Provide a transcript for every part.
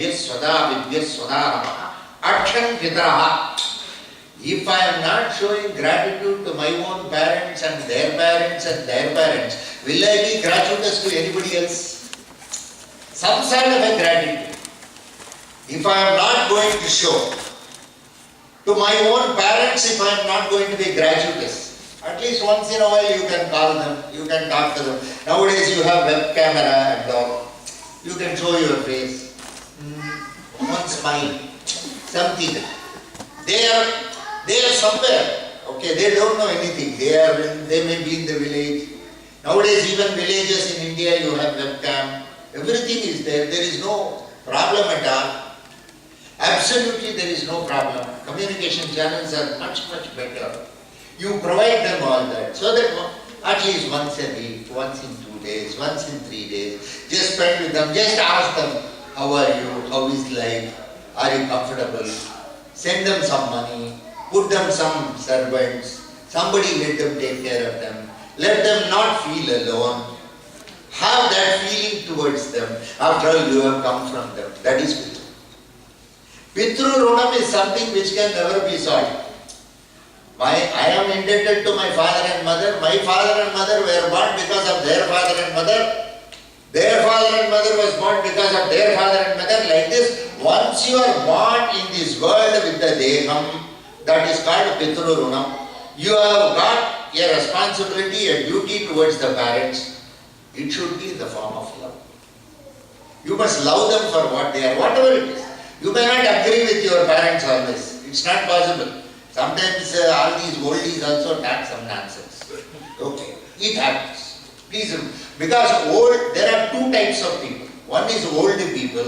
Svada Vidya Svada Akshan Pitraha. If I am not showing gratitude to my own parents and their parents and their parents, will I be gratuitous to anybody else? Some sort of a gratitude. If I am not going to show to my own parents, if I am not going to be gratuitous, at least once in a while you can call them, you can talk to them. Nowadays you have web camera and all. You can show your face. One smile. Something. They are somewhere. Okay, they don't know anything. They may be in the village. Nowadays even villages in India you have webcam. Everything is there. There is no problem at all. Absolutely there is no problem. Communication channels are much better. You provide them all that. So that at least once a week, once in 2 days, once in 3 days, just spend with them, just ask them, how are you, how is life, are you comfortable? Send them some money, put them some servants, somebody let them take care of them. Let them not feel alone. Have that feeling towards them. After all, you have come from them. That is Pitru. Pitru Runam is something which can never be solved. I am indebted to my father and mother. My father and mother were born because of their father and mother. Their father and mother was born because of their father and mother. Like this, once you are born in this world with the Deham, that is called Pitru Runam. You have got a responsibility, a duty towards the parents. It should be in the form of love. You must love them for what they are, whatever it is. You may not agree with your parents always. It's not possible. Sometimes all these oldies also talk some nonsense. Okay, it happens. Please, because there are two types of people. One is old people,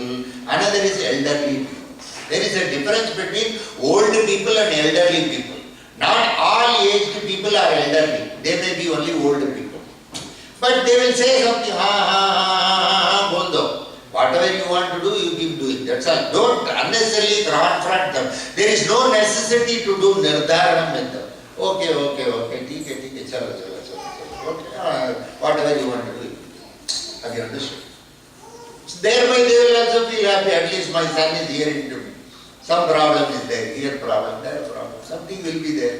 another is elderly people. There is a difference between old people and elderly people. Not all aged people are elderly. They may be only old people. But they will say something, bondo. Whatever you want to do, you keep doing. That's all. Don't unnecessarily confront them. There is no necessity to do nirdharanam with them. Okay, chalo. Okay, whatever you want to do. Have you understood? Thereby they will also feel happy. At least my son is hearing to me. Some problem is there. Here problem, there problem. Something will be there.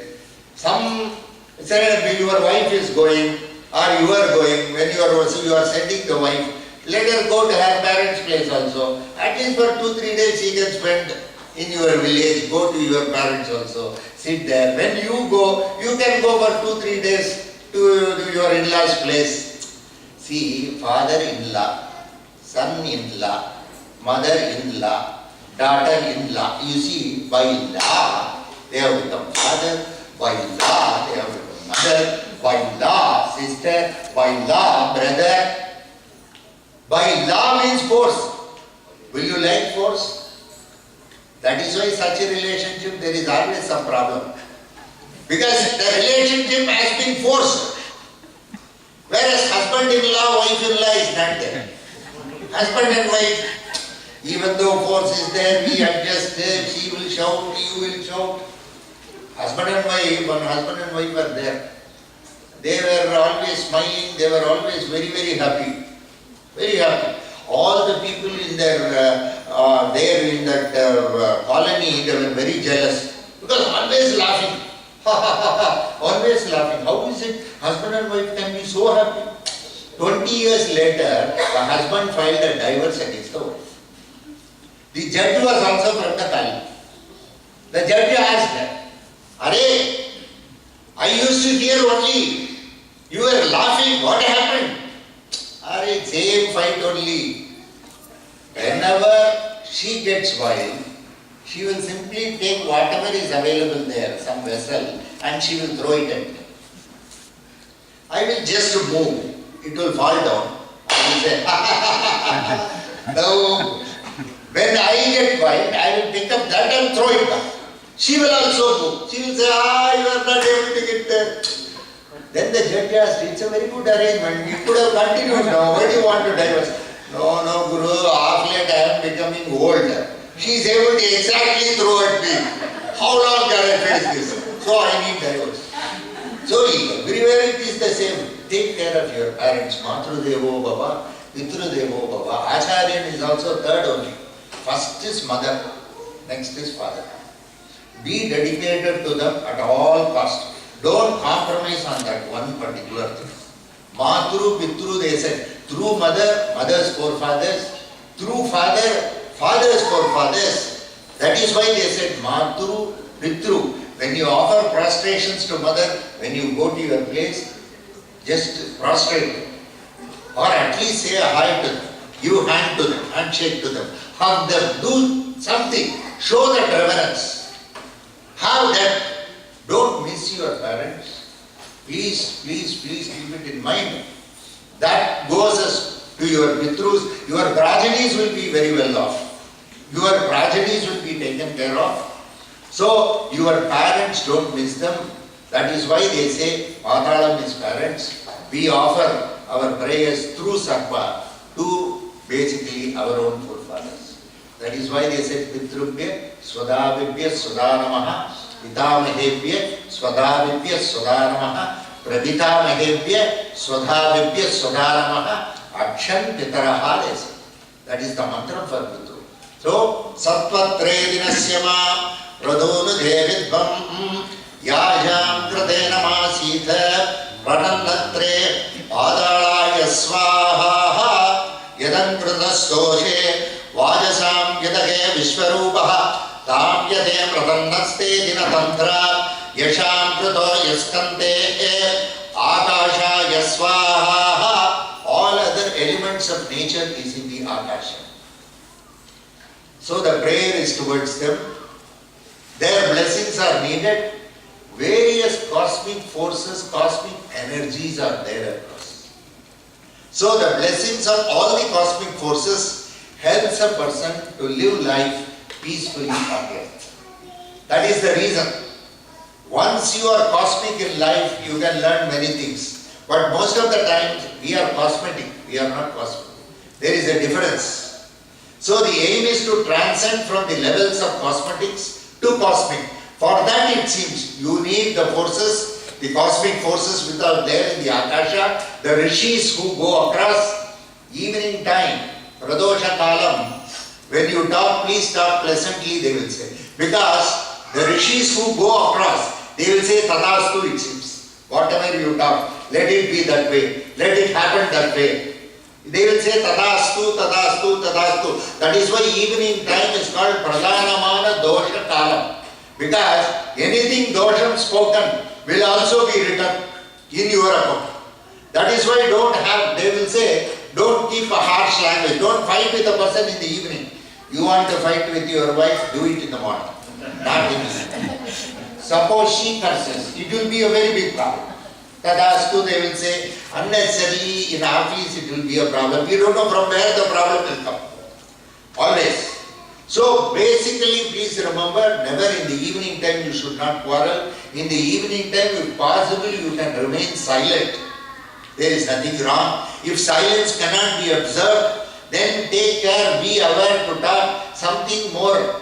Say your wife is going or you are going. When you are sending the wife, let her go to her parents' place also. At least for 2-3 days she can spend in your village. Go to your parents also. Sit there. When you go, you can go for 2-3 days to your in-laws' place. See, father-in-law, son-in-law, mother-in-law, daughter-in-law. You see, by law, they have become father. By law, they have become mother. By law, sister. By law, brother. By law means force. Will you like force? That is why such a relationship, there is always some problem. Because the relationship has been forced. Whereas husband-in-law, wife-in-law is not there. Husband and wife, even though force is there, we adjust there, she will shout, you will shout. Husband and wife, when husband and wife were there, they were always smiling, they were always very happy. Very happy. All the people in there in that colony, they were very jealous. Because always laughing. Always laughing. How is it husband and wife can be so happy? 20 years later, the husband filed a divorce against the wife. The judge was also from the colony. The judge asked her, Arey, I used to hear only, you were laughing, what happened? Arey, same fight only. Whenever she gets wild, she will simply take whatever is available there, some vessel, and she will throw it at me. I will just move, it will fall down. I will say, now, when I get wild, I will pick up that and throw it back. She will also move. She will say, you are not able to get there. Then the judge asked, it's a very good arrangement. You could have continued now. Why do you want to divorce? No, Guru, off late I am becoming old. She is able to exactly throw at me. How long can I face this? So I need divorce. So everywhere it is the same. Take care of your parents. Matru Devo Baba, Pitru Devo Baba. Acharyan is also third only. First is mother, next is father. Be dedicated to them at all cost. Don't compromise on that one particular thing. Matru, Pitru, they said, through mother, mother's forefathers, through father, father's forefathers. That is why they said Matru, Pitru. When you offer prostrations to mother, when you go to your place, just prostrate. Or at least say a hi to them. Give hand to them, handshake to them, hug them, do something. Show that reverence. Have that. Don't miss your parents. Please, please, please keep it in mind. That goes us to your Pitrus. Your progenis will be very well off. Your progenis will be taken care of. So, your parents, don't miss them. That is why they say, Patalam is parents. We offer our prayers through Sarpa to basically our own forefathers. That is why they said, Pitrubhya, Swadavibhya, Swadanamaha, Pitamahebhya, Swadavibhya, Swadanamaha, Prabhitamahebhya, Swadavibhya, Swadanamaha, Akshan Pitaraha, they say. That is the mantra for Pitru. So, Sattva Dinasya Pradonu Devidvam Yajam Krate Namasita Pranannatre Adalaya Swaha Yadan Kratastoshe Vajasam Yadake Vishwarupaha Tam Yade Pratannaste Dinatantra Yasham Krato Yaskante Akasha Yaswaha. All other elements of nature is in the Akasha. So the prayer is towards them. Their blessings are needed. Various cosmic forces, cosmic energies are there across. So the blessings of all the cosmic forces helps a person to live life peacefully on earth. That is the reason. Once you are cosmic in life, you can learn many things. But most of the time, we are cosmetic. We are not cosmic. There is a difference. So the aim is to transcend from the levels of cosmetics to cosmic. For that it seems you need the forces, the cosmic forces which are there in the Akasha, the rishis who go across evening time, Pradosha Kalam. When you talk, please talk pleasantly, they will say. Because the rishis who go across, they will say Tadastu, it seems. Whatever you talk, let it be that way. Let it happen that way. They will say Tadastu, Tadastu, Tadastu. That is why evening time is called Pradhanamana Dosha Kalam. Because anything dosham spoken will also be written in your account. That is why they will say, don't keep a harsh language. Don't fight with a person in the evening. You want to fight with your wife, do it in the morning. Not in the evening. Suppose she curses, it will be a very big problem. Tadastu, they will say, unnecessarily in office it will be a problem. You don't know from where the problem will come. Always. So basically, please remember, never in the evening time you should not quarrel. In the evening time, if possible, you can remain silent. There is nothing wrong. If silence cannot be observed, then take care, be aware to talk something more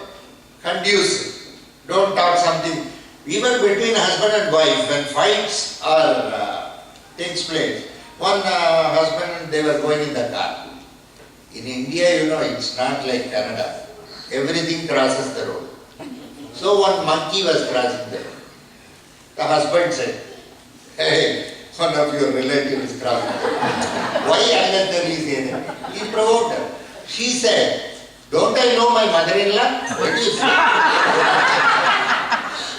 conducive. Don't talk something. Even between husband and wife, when fights takes place, one husband, they were going in the car. In India, it's not like Canada. Everything crosses the road. So one monkey was crossing the road. The husband said, hey, one of your relatives is crossing the road. Why unnecessarily say that? He provoked her. She said, don't I know my mother-in-law? What do you say?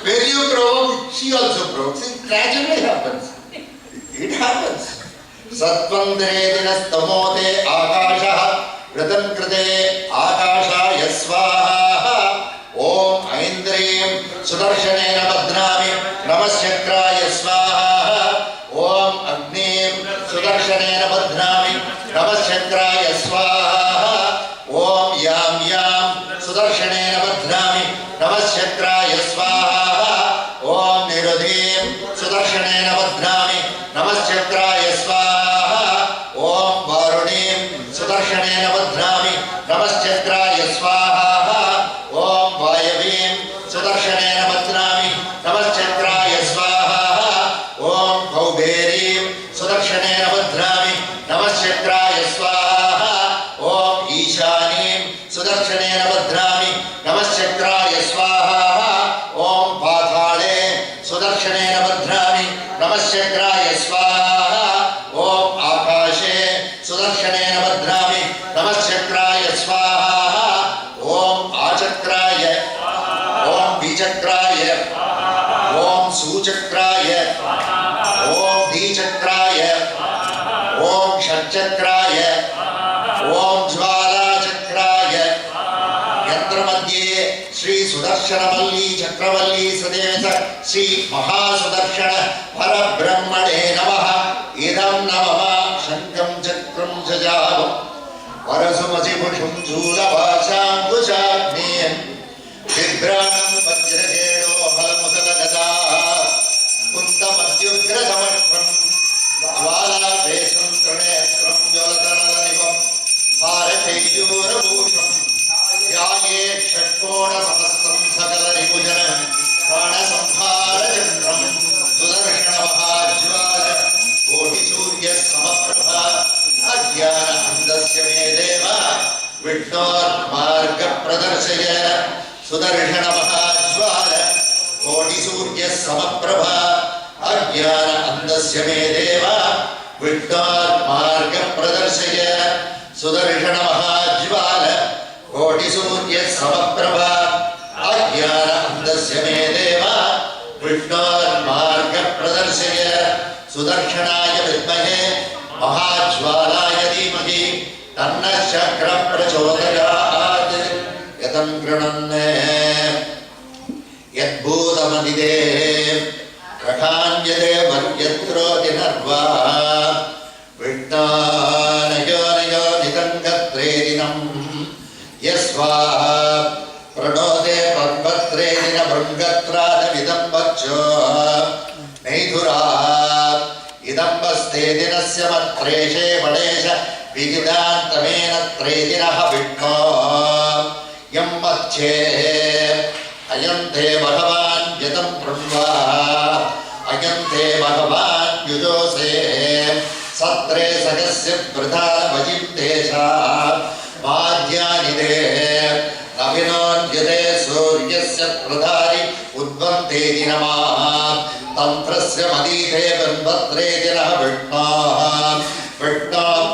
When you provoke, she also provokes. It gradually happens. It happens. Satvandre dinastamote akasha Pratam krite akasha yasvaha Om Aindriyam Sudarshanena Badnami Namasyakraya svaha Om Agnim Sudarshanena Badnami Namasyakraya svaha Om Yam Yam Sudarshanena Badnami Namasyakraya svaha Om Nirodhim Sudarshanena Badnami Namasyakraya svaha Om Varunim Sudarshanena Badnami Namasyakraya svaha Om Vayavim Sudarshanena Badnami Namasyakraya svaha Om Kauberim Sudarshanena Badnami Namasyakraya svaha Om Ishanim Sudarshanena त्रिचक्राय ओम सुचक्राय ओम द्विचक्राय ओम षट्चक्राय ओम ज्वालाचक्राय यंत्रमध्ये श्री सुदर्शनमल्ली चक्रवल्ली सदेव श्री महासुदर्शन परब्रह्मणे नमः इदं नमः शंखं चक्रं जजावं वरसुमसिभुषं शूलपाशाङ्कुशाग्नेयं बिभ्राणं वज्रकेणो फलमुदलगदा कुन्तमद्युग्रसमश्रं ज्वालापेशं त्रिनेत्रं ज्वलतनलनिभं भारतैजूरभूषं ध्याये षट्कोणसमस्तं सकलरिपुजनं प्राणसंहारचन्द्रं सुदर्शनमहाज्वाल कोटिसूर्यसमप्रभा अज्ञानअन्धस्य मे देव विष्णोर्मार्गप्रदर्शय सुदर्शनमहाज्वाल कोटिसूर्यसमप्रभा अज्ञानअन्धस्य मे देव विष्णोर्मार्गप्रदर्शय सुदर्शनमहाज्वाल कोटिसूर्यसमप्रभा अज्ञानअन्धस्य मे देव विष्णोर्मार्गप्रदर्शय सुदर्शनाय विद्महे महाज्वालाय धीमहि तन्नः शक्रः प्रचोदयात् यतं गृह्णन् यद्भूतमदिदे रथान्यदे वर्यत्रोति नर्वा विष्णानयो नयो नितङ्गत्रेदिनं यस्वा प्रणोदे पर्वत्रेदिन भृङ्गत्रादविदं वच्चो नैधुरा इदम्बस्ते दिनस्य मत्रेशे वडेश विदिदान्तमेन त्रेदिनः विष्णो यं मत्स्ये अयं ते भगवान् यतं ब्रह्मा अयं ते भगवान् युजोसे सत्रे सगस्य वृथा वजिं तेषा माद्यानि ते नविनोद्यते सूर्यस्य प्रधारि उद्वन्ते दिनमा तंत्रस्य मदीते बिंबत्रे दिनः विष्णो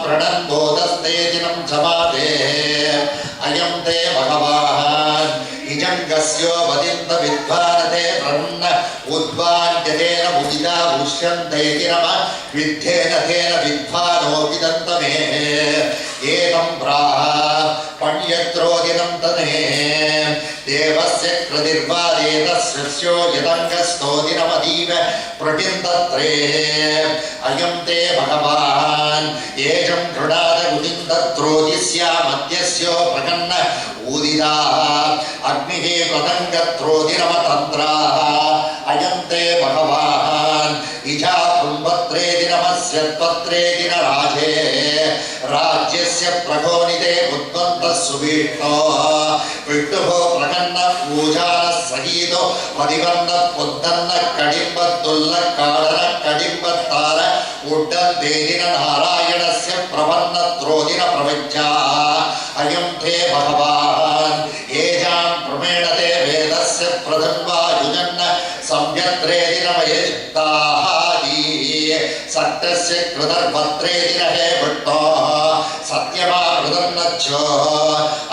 प्रणन्बोधस्ते दिनं समादे अयं ते भगवान् इजङ्गस्यो वदिन्त विद्वानते ब्रह्मण उद्वान्यतेन मुदिता उष्यन्ते दिनम विद्धेन तेन विद्वानो विदन्त मे एतं प्राह पण्यत्रो दिनं तने देवस्य कृतिर्वादेतस्यो यदङ्गस्तो दिनमदीव प्रटिन्दत्रे अयं ते भगवान् येजं कृणाद उदिन्दत्रोदिस्या मध्यस्यो प्रकन्न ऊदिदा अग्निः प्रतङ्गत्रो दिनमतन्त्राः अयं ते भगवान् इजा कुम्भत्रे दिनमस्य त्वत्रे दिनराजे राज्यस्य प्रघोनिते उद्वन्तः सुवीष्णो विष्णुः प्रकन्न पूजानः सहीतो मदिवन्नः पुद्धन्नः कडिम्बत्तुल्लः काडनः कडिम्बत्तार उड्डन्ते दिन नारायणस्य प्रपन्नत्रो दिन प्रविज्ञा अयं ते भगवान् येजां प्रमेणते वेदस्य प्रथन्वायुजन्न संयत्रे दिनमये शक्ताहादि सत्यस्य कृतर्भत्रे दिनहे विष्णो सत्यमा कृतन्नच्चो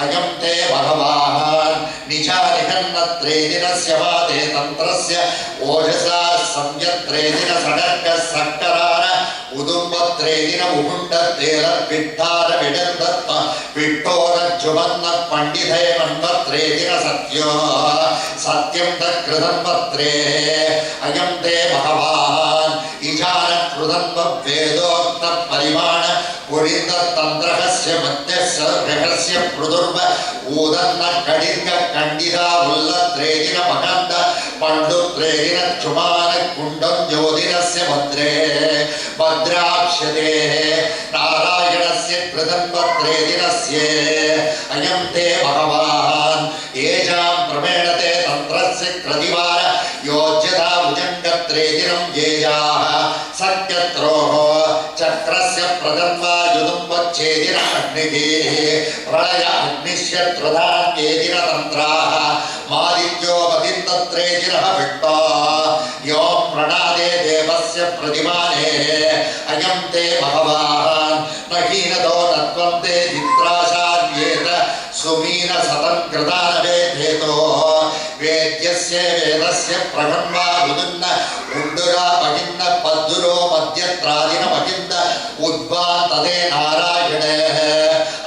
अयं ते भगवान् निजा निहन्नत्रे दिनस्य वादे तन्त्रस्य ओजसा संयत्रे दिन सडर्कः सक्करार उदुम्बत्रे दिन उगुण्डत्तेल विट्टार विडन्दत्त विट्टोरज्जुमन्न पण्डिते मन्वत्रे दिन सत्यो सत्यं तत्कृतन्वत्रे अयं ते भगवान् इजान कृतन्व वेदोक्त परिमाण पुरिन्दत्तन्त्रहस्य मध्यस्य रहस्य पृदुर्व ऊदन्न कडिर्ग कण्डिता उल्लत्रे दिन मकन्द पण्डुत्रे दिन चुमान कुण्डं ज्योतिरस्य भद्रे भद्राक्षते नारायणस्य कृतन्वत्रे दिनस्य अयं ते भगवान् येषां प्रमेणते तन्त्रस्य कृतिवार योज्यता भुजङ्गत्रे दिनं येजाः सत्यत्रोः चक्रस्य प्रदन्वा युदुम्बच्छेदिन अग्निः प्रलय अग्निश्यत्रुधान्ये दिन तन्त्राः मादित्यो पतिन्दत्रे दिनः विष्णो यो प्रणादे देवस्य प्रतिमाने अयं ते भगवान् न हीनतो न त्वं ते चित्राशार्येत सुमीन सतं कृतानवेधेतो वेद्यस्य वेदस्य प्रगन्वा विदुन्न उण्डुरा महिन्न पद्दुरो मध्यत्रादिन महिन्द उद्वान् तदे नारायणे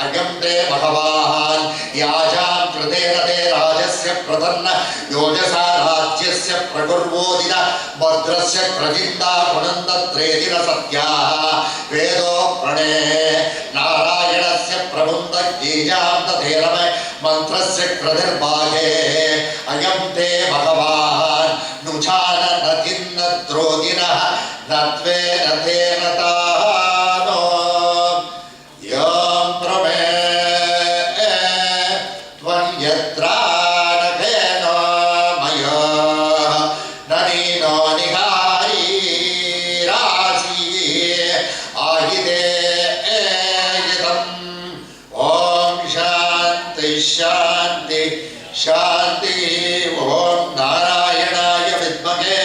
अयं ते भगवान् याजां कृतेन ते राजस्य प्रतन्न योजसा राज्यस्य प्रकुर्वोदिन भद्रस्य प्रजिन्दा पुनन्दत्रेदिन सत्याः वेदो प्रणे नारायणस्य प्रबुन्द गीजां तथेरम मन्त्रस्य कृतिर्भागे अयं ते भगवान् नुचान नतिन्न द्रोदिनः नत्वेन तेन तानो यं प्रमे त्वन्यत्रानघेन मया ननीनो निहारी राशि आहिदे शांति शांति ओम नारायणाय विद्महे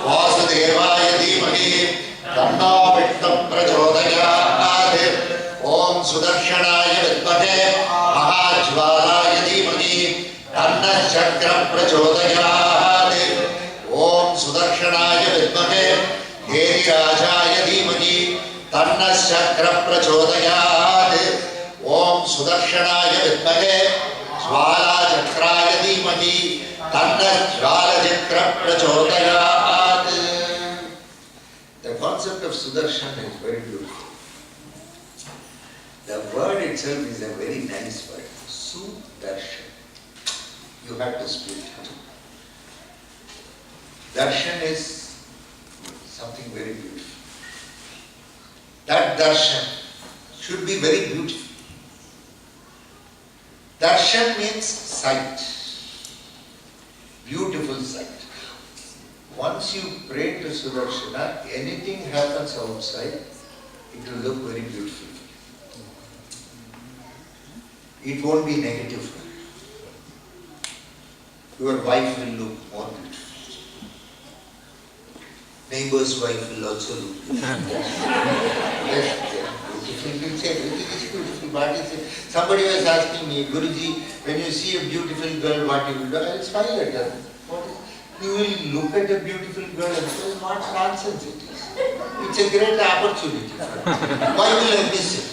वासुदेवाय धीमहि तन्नो विष्णुः प्रचोदयात् ओम सुदर्शनाय विद्महे महाज्वालाय धीमहि तन्नः शक्रः प्रचोदयात् ओम सुदर्शनाय विद्महे हेरिराजाय धीमहि तन्नः शक्रः प्रचोदयात् ओम सुदर्शनाय विद्महे ज्वालाचक्राय धीमहि तन्नः ज्वालचक्रः प्रचोदयात्. The concept of Sudarshan is very beautiful. The word itself is a very nice word. Sudarshan. You have to split it. Darshan is something very beautiful. That darshan should be very beautiful. Darshan means sight, beautiful sight. Once you pray to Sudarshana, anything happens outside, it will look very beautiful. It won't be negative. Your wife will look more beautiful. Neighbor's wife will also look beautiful. Somebody was asking me, Guruji, when you see a beautiful girl, what you will do? I will smile at her. You will look at a beautiful girl and say, what nonsense it is. It's a great opportunity. Why will I miss it?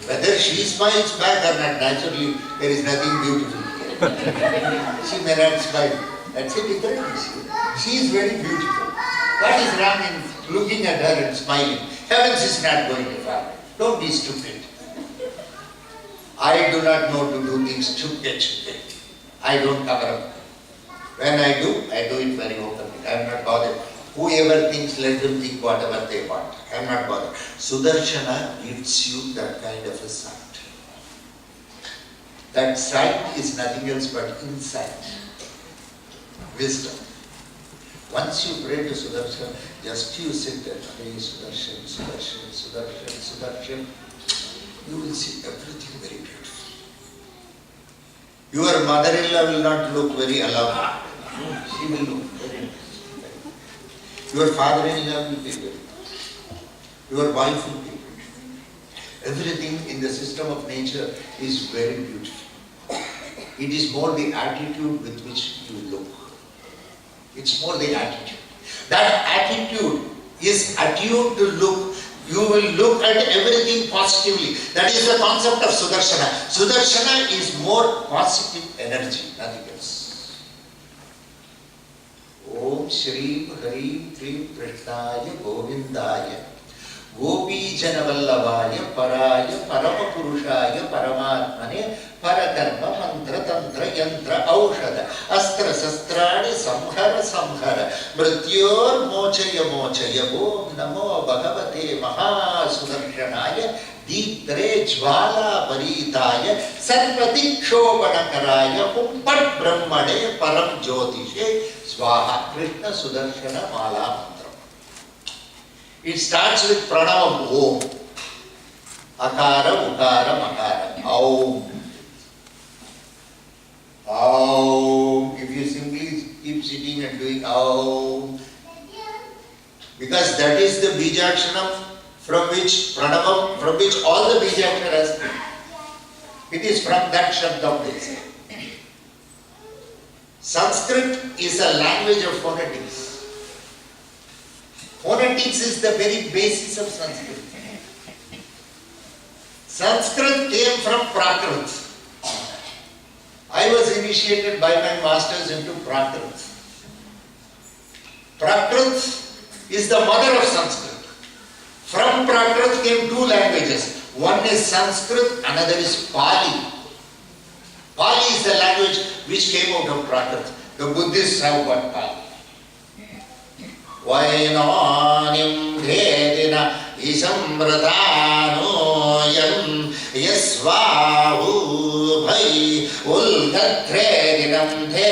Whether she smiles back or not, naturally, there is nothing beautiful here. She may not smile. That's a difference. She is very beautiful. What is wrong in looking at her and smiling? Heavens is not going to fall. Don't be stupid. I do not know to do things stupid. I don't cover up. When I do it very openly. I am not bothered. Whoever thinks, let them think whatever they want. I am not bothered. Sudarshana gives you that kind of a sight. That sight is nothing else but insight, wisdom. Once you pray to Sudarshan, just you sit there, pray Sudarshan, Sudarshan, Sudarshan, Sudarshan, you will see everything very beautiful. Your mother-in-law will not look very alarmed. She will look very beautiful. Your father-in-law will be very beautiful. Your wife will be beautiful. Everything in the system of nature is very beautiful. It is more the attitude with which you look. It's more the attitude. That attitude is attuned to look. You will look at everything positively. That is the concept of Sudarshana. Sudarshana is more positive energy, nothing else. Om Shri Harim Krim Krishnaya Govindaya Gopi Janavallabhaya Paraya Paramapurushaya Paramatmane Parakarma Mantra Tantra Yantra Aushada Astra Sastrani Samhara Samhara Mrityor Mochaya Mochaya Om Namo Bhagavate Mahasudarshanaya Deeptre Jvala Paritaya Sarvadikshobanakaraya Humpat Brahmane Param Jyotishe Swaha Krishna Sudarshana Mala Mantra. It starts with pranam Om. Akara, Ukara, Makara. Om. Om. If you simply keep sitting and doing Om, because that is the Bijakshanam from which Pranamam, from which all the Bijakshanas, it is from that Shabdam they say. Sanskrit is a language of phonetics. Phonetics is the very basis of Sanskrit. Sanskrit came from Prakrit. I was initiated by my masters into Prakrit. Prakrit is the mother of Sanskrit. From Prakrit came two languages. One is Sanskrit, another is Pali. Pali is the language which came out of Prakrit. The Buddhists have got Pali. Vainonim bhedina isamratano yam yasvahu bhai ulgatredinam the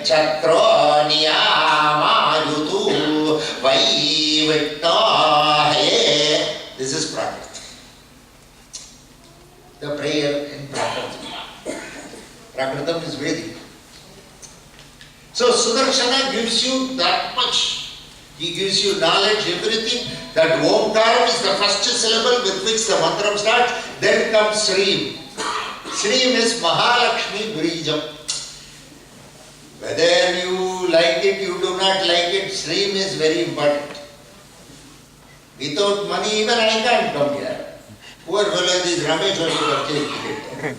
chatro niyamajutu vaivitnahe. This is Prakrit. The prayer in Prakrit. Prakritam is Vedic. So Sudarshana gives you that much. He gives you knowledge, everything. That Omkaram is the first syllable with which the mantra starts. Then comes Sreem. Sreem is Mahalakshmi Brijam. Whether you like it, you do not like it, Sreem is very important. Without money, even I can't come here. Poor fellow, this Ramesh only purchased it.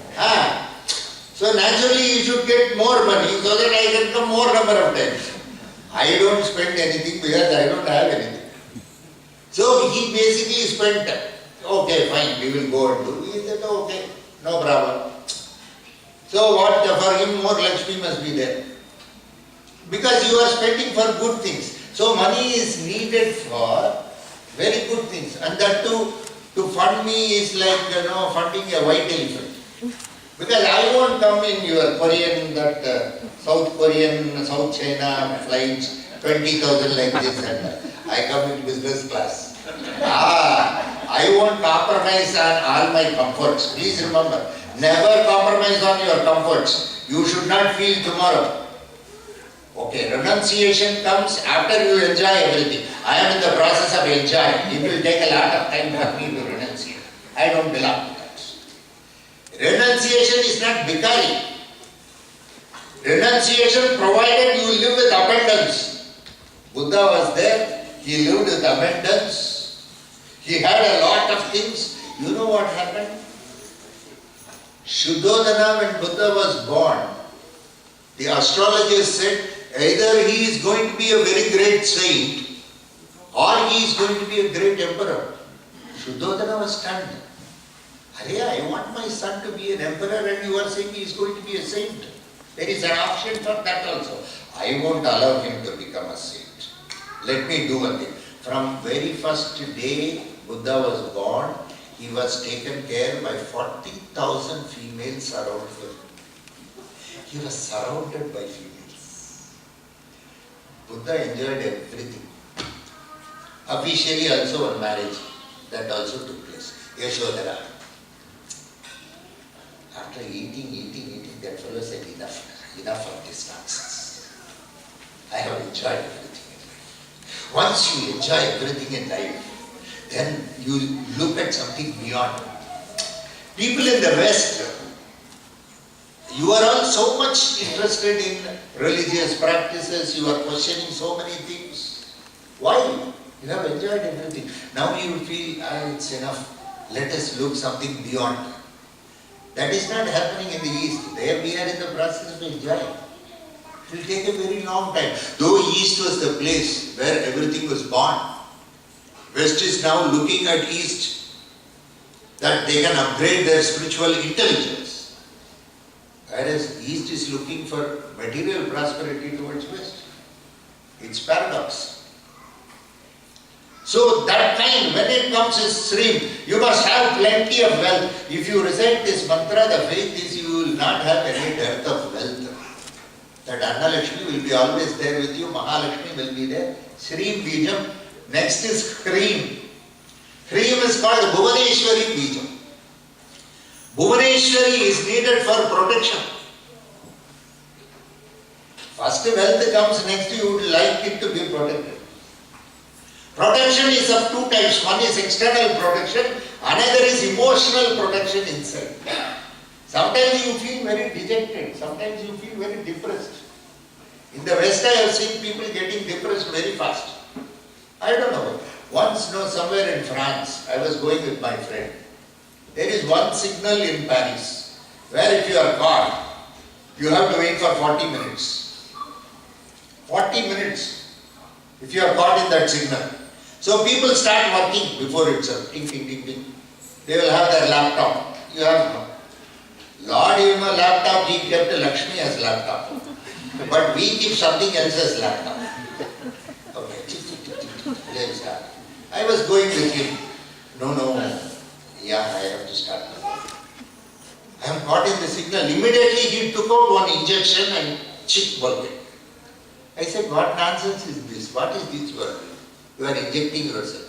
So naturally you should get more money so that I can come more number of times. I don't spend anything because I don't have anything. So he basically spent, okay, fine, we will go and do. He said, okay, no problem. So what, for him more Lakshmi must be there. Because you are spending for good things. So money is needed for very good things. And that to fund me is like, funding a white elephant. Because I won't come in your Korean, South Korean, South China flights, 20,000 like this, and I come in business class. I won't compromise on all my comforts. Please remember, never compromise on your comforts. You should not feel tomorrow. Okay, renunciation comes after you enjoy everything. I am in the process of enjoying. It will take a lot of time for me to renunciate. I don't belong to that. Renunciation is not bikari. Renunciation provided you live with abundance. Buddha was there, he lived with abundance. He had a lot of things. You know what happened? Shuddhodana, when Buddha was born, the astrologers said either he is going to be a very great saint or he is going to be a great emperor. Shuddhodana was stunned. I want my son to be an emperor and you are saying he is going to be a saint. There is an option for that also. I won't allow him to become a saint. Let me do one thing. From very first day Buddha was born, he was taken care by 40,000 females around him. He was surrounded by females. Buddha enjoyed everything. Officially also on marriage, that also took place. Yashodhara. After eating, that fellow said, enough of this nonsense. I have enjoyed everything in life. Once you enjoy everything in life, then you look at something beyond. People in the West, you are all so much interested in religious practices, you are questioning so many things. Why? You have enjoyed everything. Now you feel, it's enough. Let us look something beyond. That is not happening in the East. There we are in the process of enjoying. It will take a very long time. Though East was the place where everything was born, West is now looking at East that they can upgrade their spiritual intelligence. Whereas East is looking for material prosperity towards West. It's paradox. So that time, when it comes as Sreem, you must have plenty of wealth. If you recite this mantra, the faith is you will not have any dearth of wealth. That Annalakshmi will be always there with you, Mahalakshmi will be there. Sreem Bijam. Next is Hreem. Hreem is called Bhuvaneshwari Bijam. Bhuvaneshwari is needed for protection. First wealth comes, next you would like it to be protected. Protection is of two types. One is external protection, another is emotional protection inside. Sometimes you feel very dejected, sometimes you feel very depressed. In the West, I have seen people getting depressed very fast. I don't know. Once, somewhere in France, I was going with my friend. There is one signal in Paris where if you are caught, you have to wait for 40 minutes. 40 minutes if you are caught in that signal. So people start working before itself. Ting, ting, ting, ting. They will have their laptop. You have no. Lord, laptop, he kept Lakshmi as laptop. But we keep something else as laptop. Okay. Let's start. I was going with him. No. Yeah, I have to start. I am caught in the signal. Immediately he took out one injection and working. I said, what nonsense is this? What is this work? You are injecting yourself.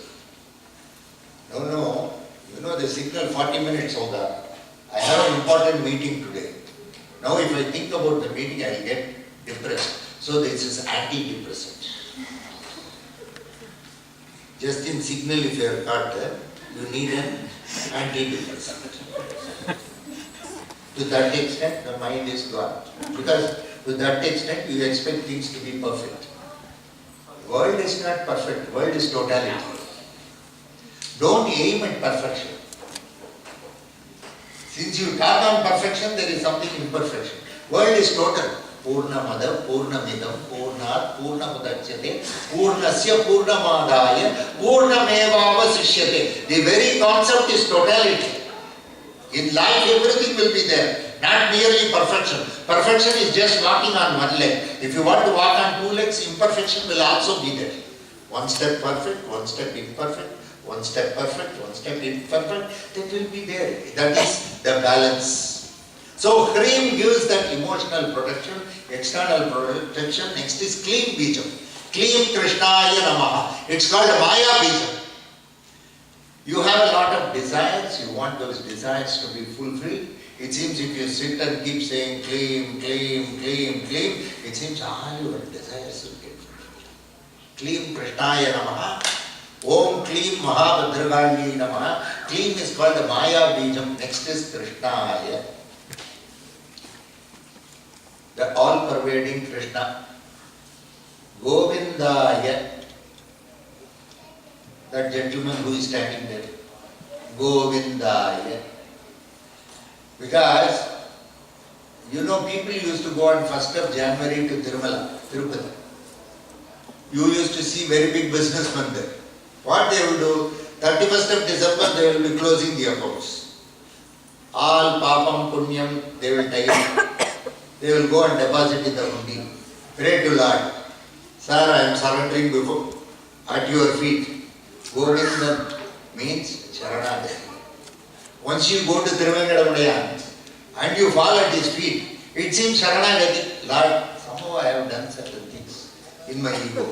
No. The signal 40 minutes hoga. I have an important meeting today. Now if I think about the meeting, I will get depressed. So this is antidepressant. Just in signal if you are caught, you need an antidepressant. To that extent, the mind is gone. Because to that extent, you expect things to be perfect. World is not perfect. World is totality. Don't aim at perfection. Since you talk on perfection, there is something imperfection. World is total. Purnamada, Purnamidam, Purnat, Purnamudachyate, Purnasya, Purnamadaya, Purnamevavasishyate. The very concept is totality. In life, everything will be there. Not merely perfection. Perfection is just walking on one leg. If you want to walk on two legs, imperfection will also be there. One step perfect, one step imperfect, one step perfect, one step imperfect. That will be there. That is the balance. So, Hrim gives that emotional protection, external protection. Next is Klim Bijam. Klim Krishnaya Namaha. It's called Maya Bijam. You have a lot of desires, you want those desires to be fulfilled. It seems if you sit and keep saying claim, it seems all your desires will get fulfilled. Klim Krishnaya Namaha. Om Klim Mahabhadragali Namaha. Klim is called the Maya Bijam. Next is Krishnaya. The all-pervading Krishna. Govindaya. That gentleman who is standing there. Govindaya. Because, people used to go on 1st of January to Tirupati. You used to see very big businessmen there. What they would do, 31st of December they will be closing the accounts. All papam punyam they will take. They will go and deposit in the hundi. Pray to Lord. Sir, I am surrendering before at your feet. Govindan means Sharanagati. Once you go to Tiruvengadamudaya and you fall at his feet, it seems Sharanagati. Lord, somehow I have done certain things in my ego.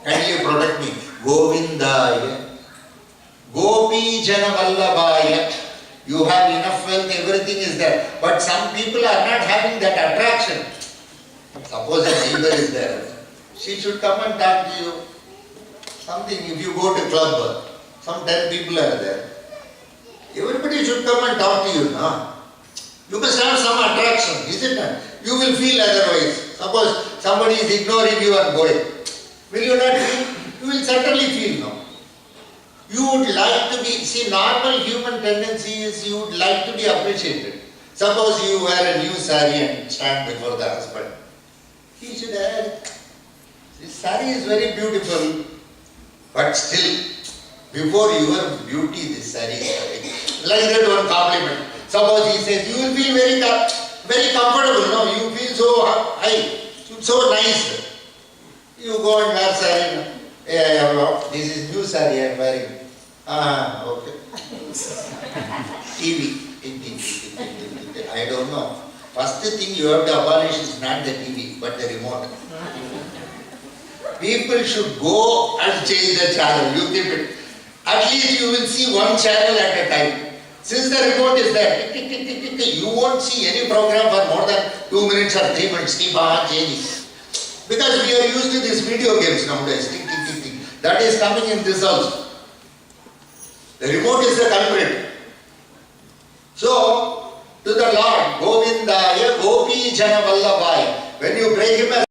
Kindly protect me. Govindaya. Gopi Jana Vallabhaya. You have enough wealth, everything is there. But some people are not having that attraction. Suppose a neighbor is there. She should come and talk to you. Something, if you go to club, some 10 people are there. Everybody should come and talk to you. No? You must have some attraction, isn't it? You will feel otherwise. Suppose somebody is ignoring you and going. Will you not feel? You will certainly feel, no? You would like to be, normal human tendency is you would like to be appreciated. Suppose you wear a new sari and stand before the husband. He should add, this sari is very beautiful, but still, before your beauty, this sari is coming. Like that one compliment. Suppose he says, you will feel very comfortable, no? You feel so high, so nice. You go and wear sari. This is new sari I am wearing. Okay. TV. I don't know. First thing you have to abolish is not the TV, but the remote. People should go and change the channel. You keep it. At least you will see one channel at a time. Since the remote is there, you won't see any program for more than 2 minutes or 3 minutes. Keep on changing. Because we are used to these video games nowadays. That is coming in this also. The remote is the culprit. So, to the Lord, Govindaya, Gopi Jana Vallabhaya. When you pray him as